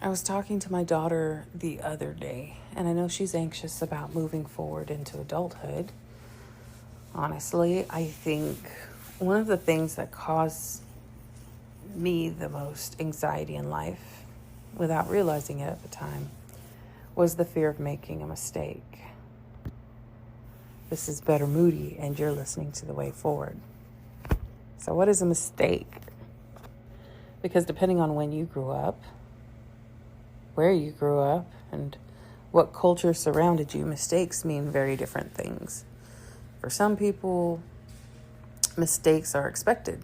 I was talking to my daughter the other day, and I know she's anxious about moving forward into adulthood. Honestly, I think one of the things that caused me the most anxiety in life, without realizing it at the time, was the fear of making a mistake. This is Better Moody, and you're listening to The Way Forward. So what is a mistake? Because depending on when you grew up, where you grew up, and what culture surrounded you, mistakes mean very different things. For some people, mistakes are expected,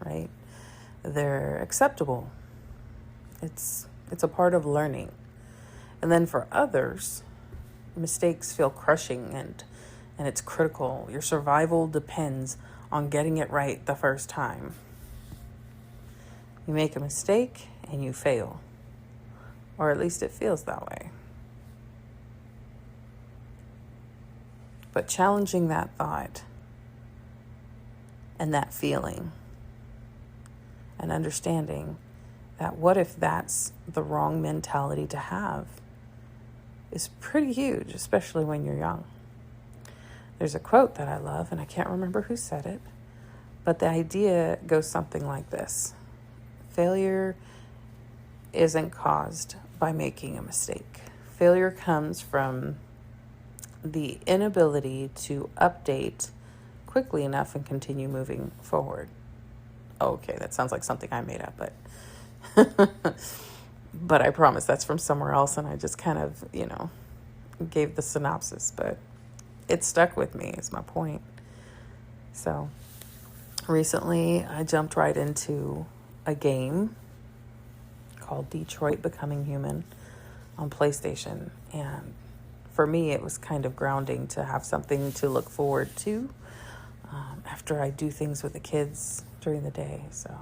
right? They're acceptable. It's a part of learning. And then for others, mistakes feel crushing and it's critical. Your survival depends on getting it right the first time. You make a mistake and you fail. Or at least it feels that way. But challenging that thought and that feeling and understanding that what if that's the wrong mentality to have is pretty huge, especially when you're young. There's a quote that I love, and I can't remember who said it, but the idea goes something like this. Failure isn't caused by making a mistake. Failure comes from the inability to update quickly enough and continue moving forward. Okay, that sounds like something I made up, but I promise that's from somewhere else, and I just kind of, gave the synopsis, but it stuck with me, is my point. So recently I jumped right into a game called Detroit Becoming Human on PlayStation, and for me it was kind of grounding to have something to look forward to after I do things with the kids during the day. So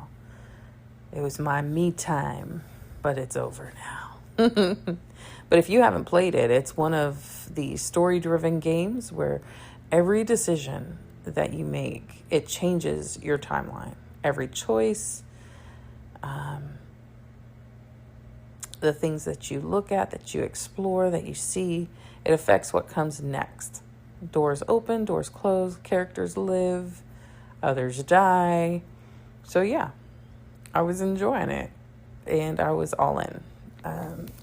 it was my me time, but it's over now. But if you haven't played it, it's one of the story-driven games where every decision that you make, it changes your timeline. Every choice, the things that you look at, that you explore, that you see, it affects what comes next. Doors open, doors close, characters live, others die. So yeah, I was enjoying it, and I was all in.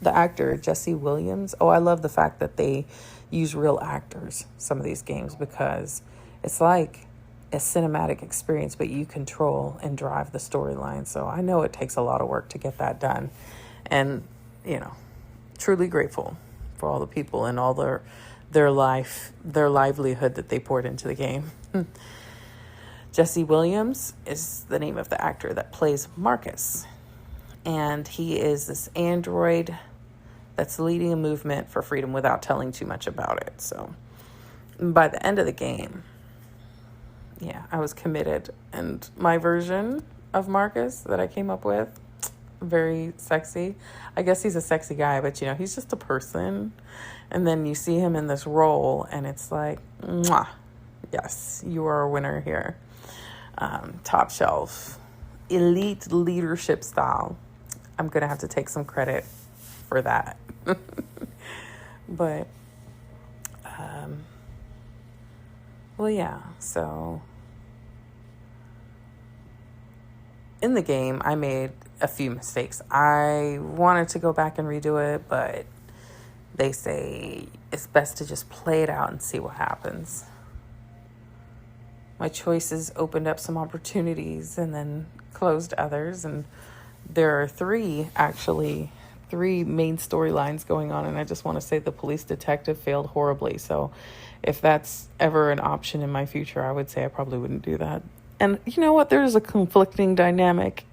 The actor, Jesse Williams, I love the fact that they use real actors, some of these games, because it's like a cinematic experience, but you control and drive the storyline. So I know it takes a lot of work to get that done. And, truly grateful for all the people and all their livelihood that they poured into the game. Jesse Williams is the name of the actor that plays Marcus. And he is this android that's leading a movement for freedom without telling too much about it. So by the end of the game, I was committed. And my version of Marcus that I came up with, very sexy. I guess he's a sexy guy, but he's just a person. And then you see him in this role and it's like, mwah, yes, you are a winner here. Top shelf, elite leadership style. I'm going to have to take some credit for that. But, so in the game, I made a few mistakes. I wanted to go back and redo it, but they say it's best to just play it out and see what happens. My choices opened up some opportunities and then closed others, and there are three main storylines going on, and I just want to say the police detective failed horribly. So if that's ever an option in my future, I would say I probably wouldn't do that. And you know what? There's a conflicting dynamic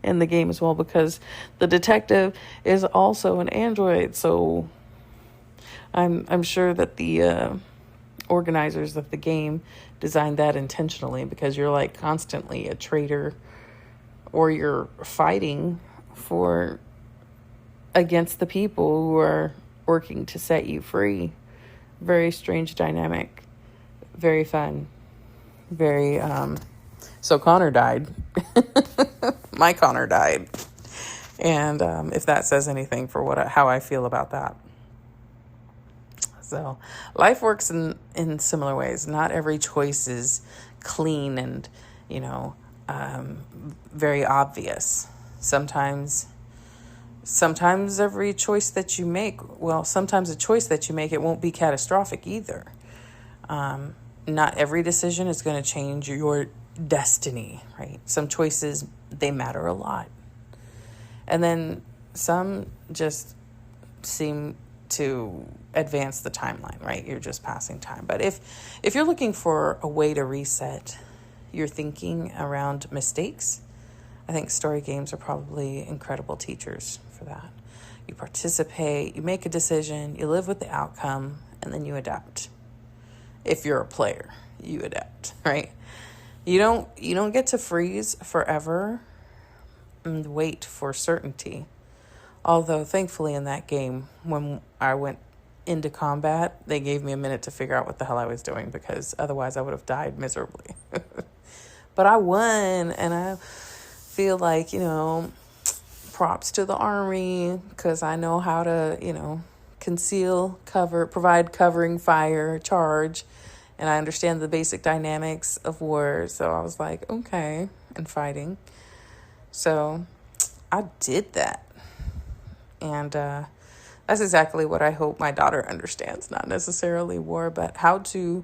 in the game as well, because the detective is also an android. So I'm sure that the organizers of the game designed that intentionally, because you're like constantly a traitor, or you're fighting against the people who are working to set you free. Very strange dynamic. Very fun. Very, so Connor died. My Connor died. And if that says anything for how I feel about that. So life works in similar ways. Not every choice is clean and, very obvious. Sometimes every choice that you make, sometimes a choice that you make, it won't be catastrophic either. Not every decision is going to change your destiny, right? Some choices, they matter a lot. And then some just seem to advance the timeline, right? You're just passing time. But if you're looking for a way to reset your thinking around mistakes, I think story games are probably incredible teachers for that. You participate, you make a decision, you live with the outcome, and then you adapt. If you're a player, you adapt, right? You don't get to freeze forever and wait for certainty. Although, thankfully, in that game, when I went into combat, they gave me a minute to figure out what the hell I was doing, because otherwise I would have died miserably. But I won, and I feel like, props to the army, because I know how to, conceal, cover, provide covering fire, charge, and I understand the basic dynamics of war. So I was like, okay, and fighting. So I did that. And that's exactly what I hope my daughter understands. Not necessarily war, but how to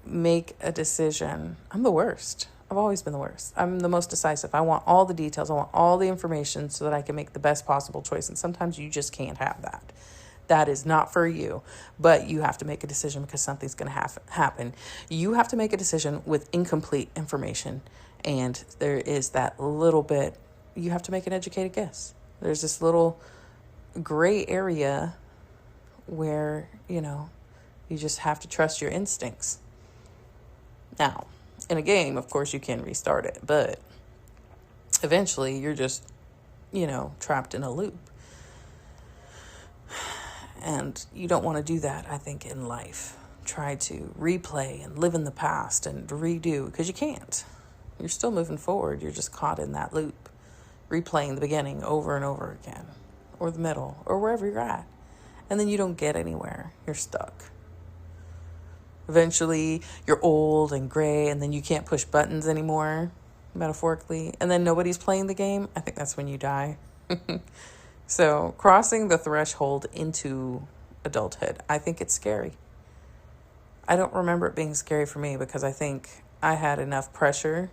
make a decision. I'm the worst. I've always been the worst. I'm the most decisive. I want all the details. I want all the information so that I can make the best possible choice. And sometimes you just can't have that. That is not for you. But you have to make a decision because something's going to happen. You have to make a decision with incomplete information. And there is that little bit, you have to make an educated guess. There's this little gray area where, you just have to trust your instincts. Now, in a game, of course, you can restart it, but eventually you're just, trapped in a loop. And you don't want to do that, I think, in life. Try to replay and live in the past and redo, because you can't. You're still moving forward. You're just caught in that loop, replaying the beginning over and over again, or the middle, or wherever you're at. And then you don't get anywhere. You're stuck. Eventually, you're old and gray, and then you can't push buttons anymore, metaphorically. And then nobody's playing the game. I think that's when you die. So, crossing the threshold into adulthood, I think it's scary. I don't remember it being scary for me because I think I had enough pressure.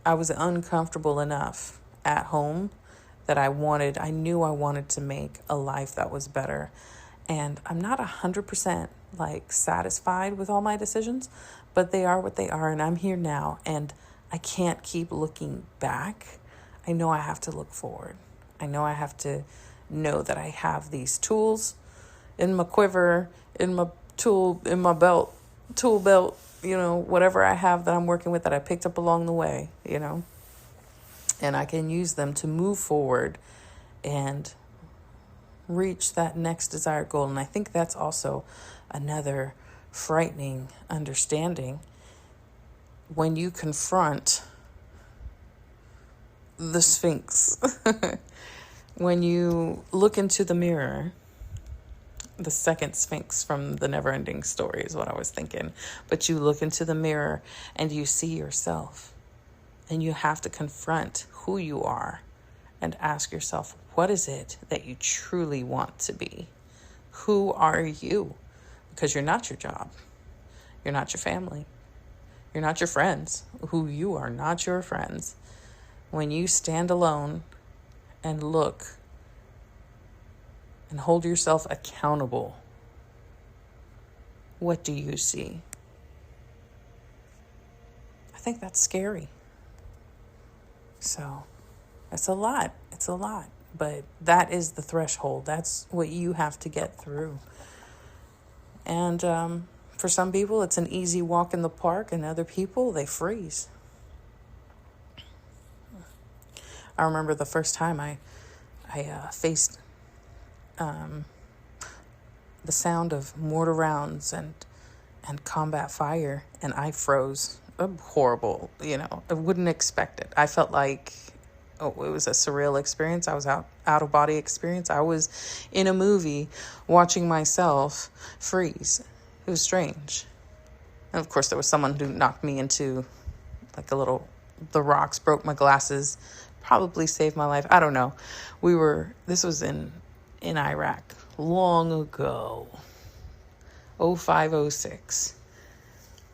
I was uncomfortable enough at home that I knew I wanted to make a life that was better. And I'm not 100% satisfied with all my decisions, but they are what they are, and I'm here now, and I can't keep looking back. I know I have to look forward. I know I have to know that I have these tools in my quiver, in my tool belt, whatever I have that I'm working with that I picked up along the way, and I can use them to move forward and reach that next desired goal. And I think that's also another frightening understanding when you confront the Sphinx. When you look into the mirror, the second Sphinx from the Never-Ending Story is what I was thinking. But you look into the mirror and you see yourself, and you have to confront who you are and ask yourself, what is it that you truly want to be? Who are you? Because you're not your job. You're not your family. You're not your friends. Who you are not your friends. When you stand alone and look and hold yourself accountable, what do you see? I think that's scary. So it's a lot. It's a lot. But that is the threshold. That's what you have to get through. And for some people, it's an easy walk in the park, and other people, they freeze. I remember the first time I faced the sound of mortar rounds and combat fire, and I froze. horrible, I wouldn't expect it. I felt like, it was a surreal experience. I was out of body experience. I was in a movie watching myself freeze. It was strange. And of course there was someone who knocked me into like the rocks, broke my glasses, probably saved my life. I don't know. This was in Iraq long ago, 05, 06.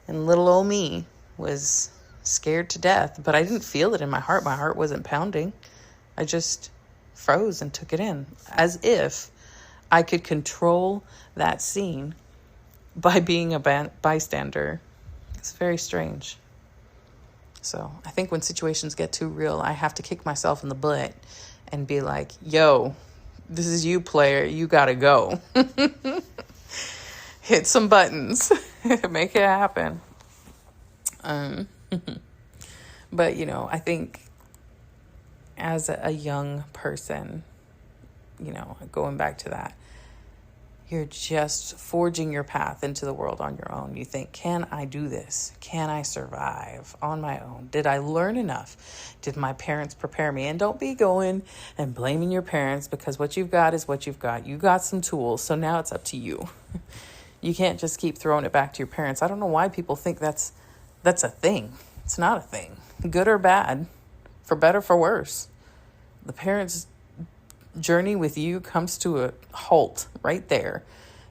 And little old me was scared to death, but I didn't feel it in my heart. My heart wasn't pounding. I just froze and took it in as if I could control that scene by being a bystander. It's very strange. So I think when situations get too real, I have to kick myself in the butt and be like, yo, this is you, player. You gotta go. Hit some buttons. Make it happen. But, I think as a young person, going back to that, you're just forging your path into the world on your own. You think, can I do this? Can I survive on my own? Did I learn enough? Did my parents prepare me? And don't be going and blaming your parents, because what you've got is what you've got. You got some tools, so now it's up to you. You can't just keep throwing it back to your parents. I don't know why people think that's a thing. It's not a thing. Good or bad, for better, for worse. The parents' journey with you comes to a halt right there.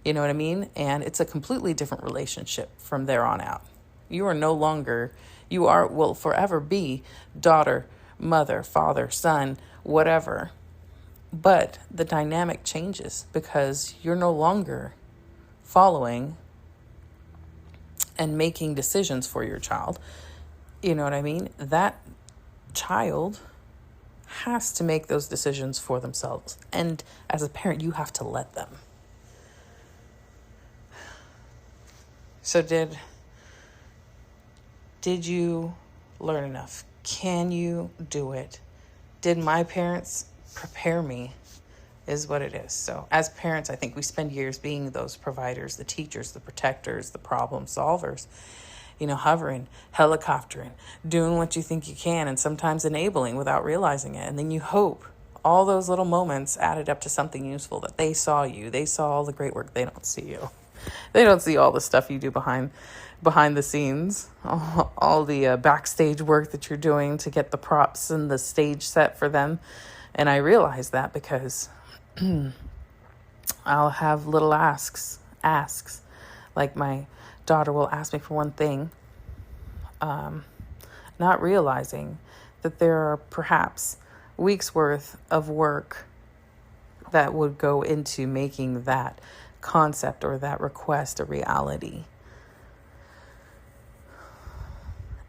You know what I mean? And it's a completely different relationship from there on out. You will forever be daughter, mother, father, son, whatever. But the dynamic changes because you're no longer following and making decisions for your child. You know what I mean? That child has to make those decisions for themselves. And as a parent, you have to let them. So did you learn enough? Can you do it? Did my parents prepare me? Is what it is. So as parents, I think we spend years being those providers, the teachers, the protectors, the problem solvers, hovering, helicoptering, doing what you think you can, and sometimes enabling without realizing it. And then you hope all those little moments added up to something useful, that they saw you. They saw all the great work. They don't see you. They don't see all the stuff you do behind the scenes, all the backstage work that you're doing to get the props and the stage set for them. And I realize that because I'll have little asks. Like my daughter will ask me for one thing, not realizing that there are perhaps weeks worth of work that would go into making that concept or that request a reality.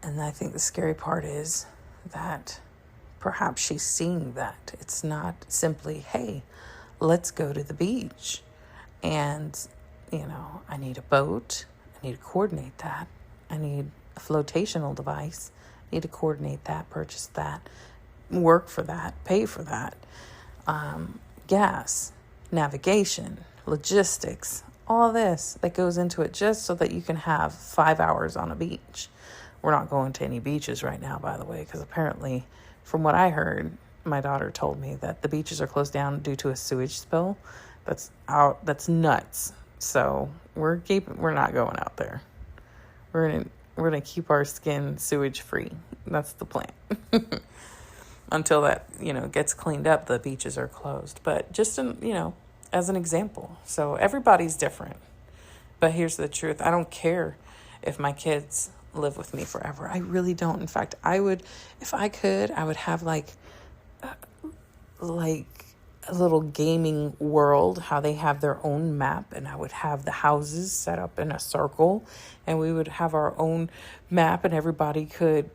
And I think the scary part is that perhaps she's seeing that. It's not simply, hey, let's go to the beach. And, I need a boat. I need to coordinate that. I need a flotational device. I need to coordinate that, purchase that, work for that, pay for that. Gas, navigation, logistics, all this that goes into it just so that you can have 5 hours on a beach. We're not going to any beaches right now, by the way, because apparently, from what I heard, my daughter told me that the beaches are closed down due to a sewage spill. That's nuts. So we're not going out there. We're gonna keep our skin sewage free. That's the plan. Until that gets cleaned up, the beaches are closed. But just as an example. So everybody's different. But here's the truth: I don't care if my kids live with me forever. I really don't. In fact, if I could, I would have like a little gaming world, how they have their own map, and I would have the houses set up in a circle, and we would have our own map, and everybody could,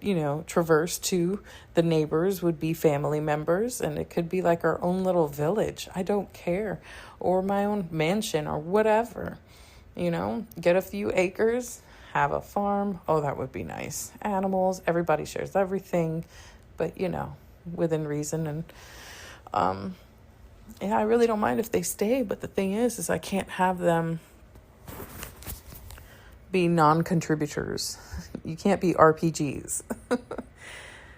traverse to. The neighbors would be family members, and it could be like our own little village. I don't care. Or my own mansion or whatever, get a few acres, have a farm. Oh, that would be nice. Animals, everybody shares everything, but within reason. And I really don't mind if they stay, but the thing is I can't have them be non-contributors. You can't be RPGs. And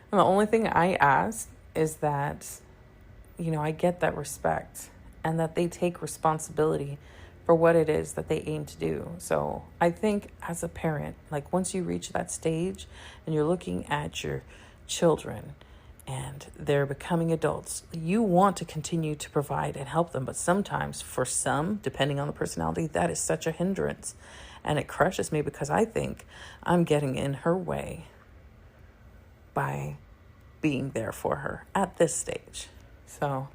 the only thing I ask is that, I get that respect and that they take responsibility for what it is that they aim to do. So I think as a parent, like once you reach that stage and you're looking at your children and they're becoming adults, you want to continue to provide and help them. But sometimes for some, depending on the personality, that is such a hindrance. And it crushes me because I think I'm getting in her way by being there for her at this stage. So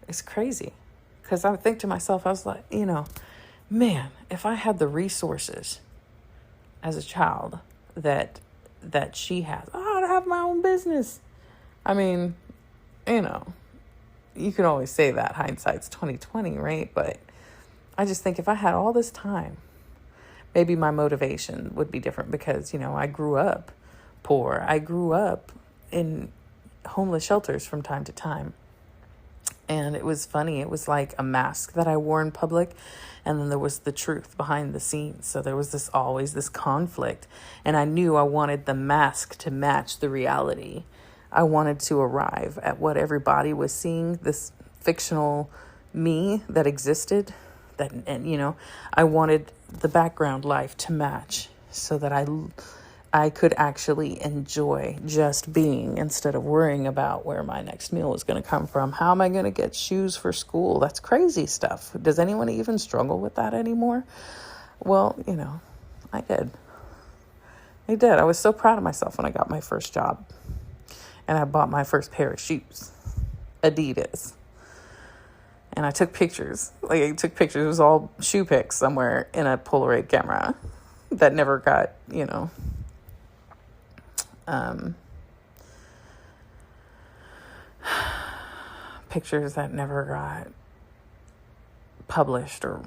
it's crazy because I think to myself, I was like, man, if I had the resources as a child that she has, I'd have my own business. I mean, you can always say that hindsight's 20/20, right? But I just think if I had all this time, maybe my motivation would be different because, I grew up poor. I grew up in homeless shelters from time to time. And it was funny. It was like a mask that I wore in public. And then there was the truth behind the scenes. So there was always this conflict. And I knew I wanted the mask to match the reality. I wanted to arrive at what everybody was seeing, this fictional me that existed. I wanted the background life to match so that I could actually enjoy just being instead of worrying about where my next meal was going to come from. How am I going to get shoes for school? That's crazy stuff. Does anyone even struggle with that anymore? Well, I did. I was so proud of myself when I got my first job and I bought my first pair of shoes, Adidas. And I took pictures. It was all shoe pics somewhere in a Polaroid camera that never got, pictures that never got published or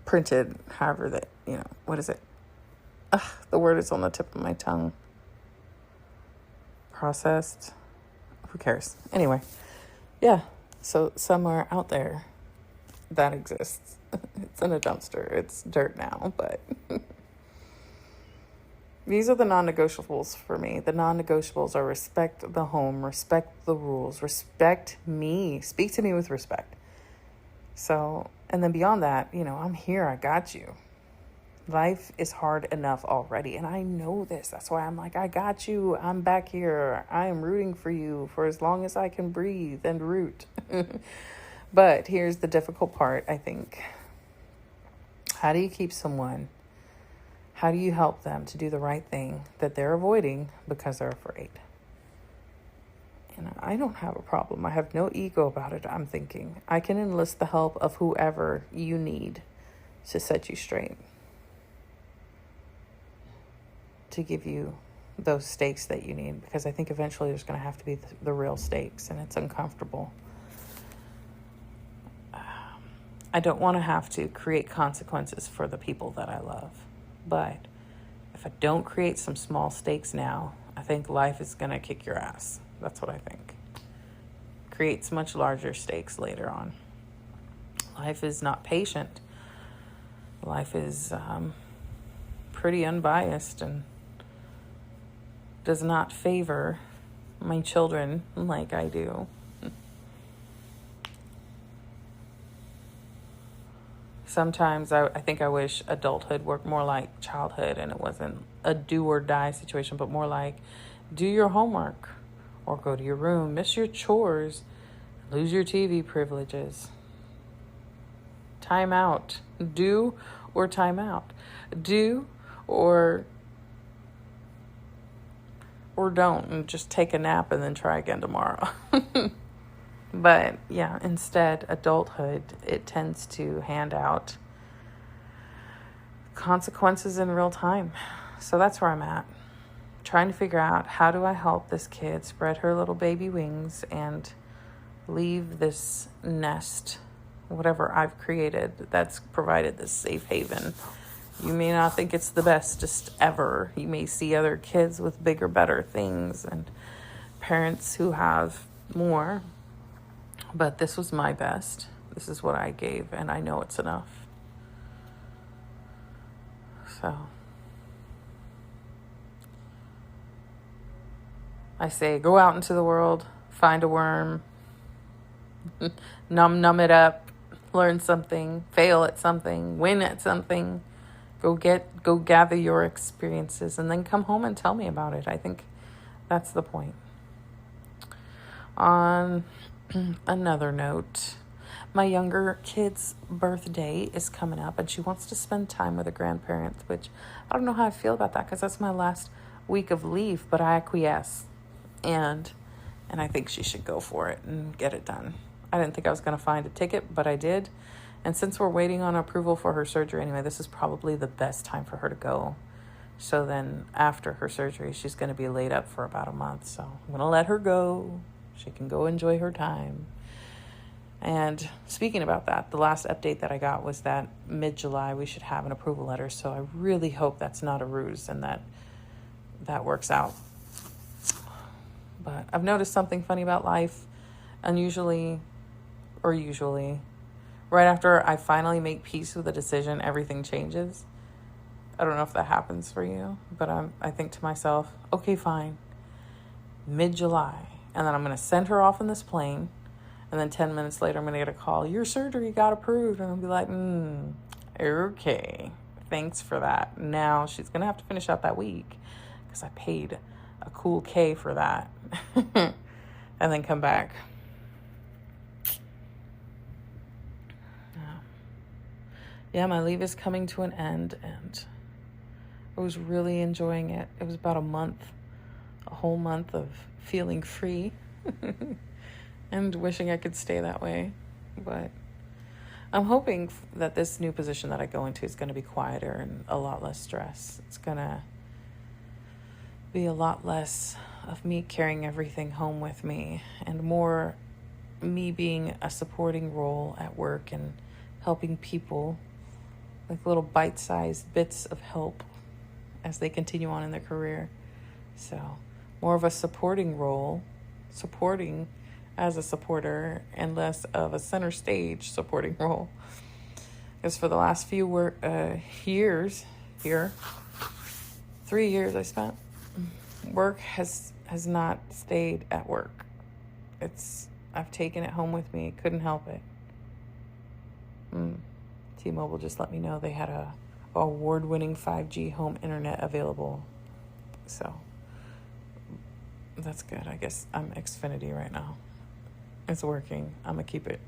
printed, however that, what is it? The word is on the tip of my tongue. Processed. Who cares? Anyway, yeah. So somewhere out there that exists. It's in a dumpster. It's dirt now, but these are the non-negotiables for me. The non-negotiables are respect the home, respect the rules, respect me, speak to me with respect. So, and then beyond that, I'm here. I got you. Life is hard enough already. And I know this. That's why I'm like, I got you. I'm back here. I am rooting for you for as long as I can breathe and root. But here's the difficult part, I think. How do you keep someone? How do you help them to do the right thing that they're avoiding because they're afraid? And I don't have a problem. I have no ego about it. I'm thinking I can enlist the help of whoever you need to set you straight, to give you those stakes that you need, because I think eventually there's going to have to be the real stakes, and it's uncomfortable. I don't want to have to create consequences for the people that I love, but if I don't create some small stakes now, I think life is going to kick your ass. That's what I think. Creates much larger stakes later on. Life is not patient. Life is pretty unbiased and does not favor my children like I do. Sometimes I think I wish adulthood worked more like childhood and it wasn't a do or die situation, but more like do your homework or go to your room, miss your chores, lose your TV privileges. Time out. Do or time out. Do or don't, and just take a nap and then try again tomorrow. But yeah, instead, adulthood, it tends to hand out consequences in real time. So that's where I'm at. Trying to figure out, how do I help this kid spread her little baby wings and leave this nest, whatever I've created that's provided this safe haven. You may not think it's the bestest ever. You may see other kids with bigger, better things and parents who have more. But this was my best. This is what I gave, and I know it's enough. So I say go out into the world, find a worm, numb it up, learn something, fail at something, win at something. Go gather your experiences and then come home and tell me about it. I think that's the point. On another note, my younger kid's birthday is coming up and she wants to spend time with her grandparents, which I don't know how I feel about that because that's my last week of leave, but I acquiesce. And I think she should go for it and get it done. I didn't think I was going to find a ticket, but I did. And since we're waiting on approval for her surgery anyway, this is probably the best time for her to go. So then after her surgery, she's going to be laid up for about a month. So I'm going to let her go. She can go enjoy her time. And speaking about that, the last update that I got was that mid-July we should have an approval letter. So I really hope that's not a ruse and that works out. But I've noticed something funny about life. Usually, right after I finally make peace with a decision, everything changes. I don't know if that happens for you, but I think to myself, okay, fine, mid-July. And then I'm going to send her off in this plane. And then 10 minutes later, I'm going to get a call. Your surgery got approved. And I'll be like, okay, thanks for that. Now she's going to have to finish out that week because I paid a cool K for that. And then come back. Yeah, my leave is coming to an end and I was really enjoying it. It was about a whole month of feeling free and wishing I could stay that way. But I'm hoping that this new position that I go into is going to be quieter and a lot less stress. It's going to be a lot less of me carrying everything home with me and more me being a supporting role at work and helping people, like little bite-sized bits of help as they continue on in their career. So more of a supporting role, supporting as a supporter and less of a center stage supporting role. Because for the last few years here, 3 years I spent, work has not stayed at work. I've taken it home with me. Couldn't help it. T-Mobile just let me know they had a award-winning 5G home internet available. So that's good. I guess I'm Xfinity right now. It's working. I'm going to keep it.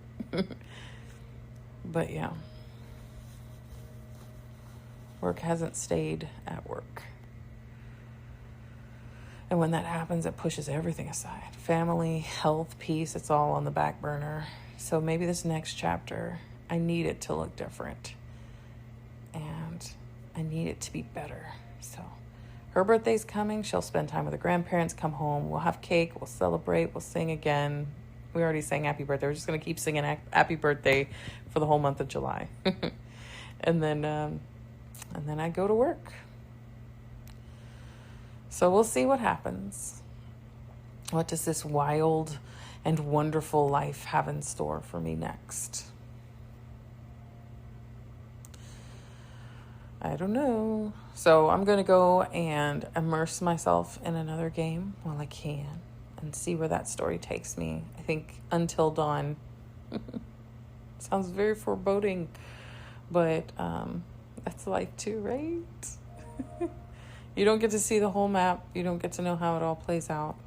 But yeah. Work hasn't stayed at work. And when that happens, it pushes everything aside. Family, health, peace, it's all on the back burner. So maybe this next chapter, I need it to look different. And I need it to be better. So her birthday's coming. She'll spend time with her grandparents, come home. We'll have cake. We'll celebrate. We'll sing again. We already sang happy birthday. We're just going to keep singing happy birthday for the whole month of July. And then I go to work. So we'll see what happens. What does this wild and wonderful life have in store for me next? I don't know. So I'm going to go and immerse myself in another game while I can and see where that story takes me. I think Until Dawn. Sounds very foreboding, but that's life too, right? You don't get to see the whole map. You don't get to know how it all plays out.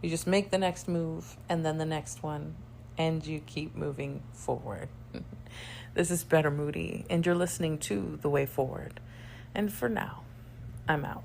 You just make the next move and then the next one, and you keep moving forward. This is Better Moody, and you're listening to The Way Forward. And for now, I'm out.